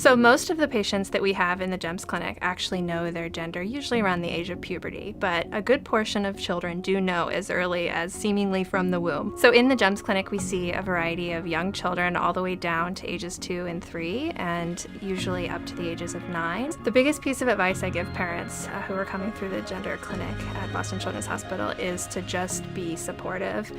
So most of the patients that we have in the GEMS clinic actually know their gender, usually around the age of puberty, but a good portion of children do know as early as seemingly from the womb. So in the GEMS clinic, we see a variety of young children all the way down to ages 2 and 3, and usually up to the ages of 9. The biggest piece of advice I give parents who are coming through the gender clinic at Boston Children's Hospital is to just be supportive.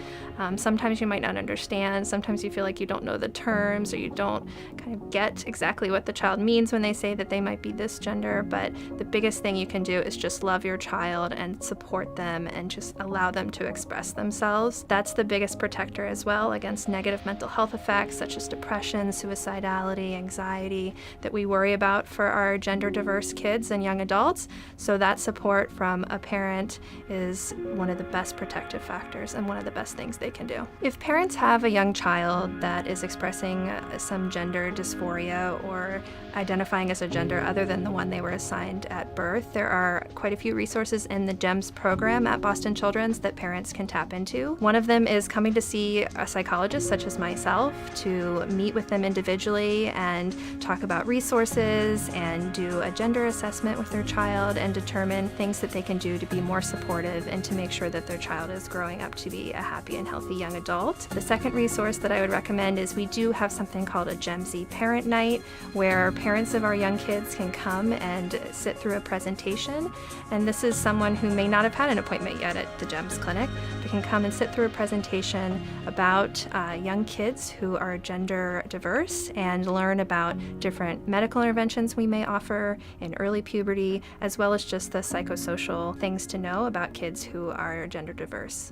Sometimes you might not understand, sometimes you feel like you don't know the terms, or you don't kind of get exactly what the child means when they say that they might be this gender, but the biggest thing you can do is just love your child and support them and just allow them to express themselves. That's the biggest protector as well against negative mental health effects such as depression, suicidality, anxiety that we worry about for our gender diverse kids and young adults. So that support from a parent is one of the best protective factors and one of the best things they can do. If parents have a young child that is expressing some gender dysphoria or identifying as a gender other than the one they were assigned at birth, there are quite a few resources in the GEMS program at Boston Children's that parents can tap into. One of them is coming to see a psychologist such as myself to meet with them individually and talk about resources and do a gender assessment with their child and determine things that they can do to be more supportive and to make sure that their child is growing up to be a happy and healthy young adult. The second resource that I would recommend is we do have something called a GEMSy Parent Night, where parents of our young kids can come and sit through a presentation. And this is someone who may not have had an appointment yet at the GEMS clinic, but can come and sit through a presentation about young kids who are gender diverse and learn about different medical interventions we may offer in early puberty, as well as just the psychosocial things to know about kids who are gender diverse.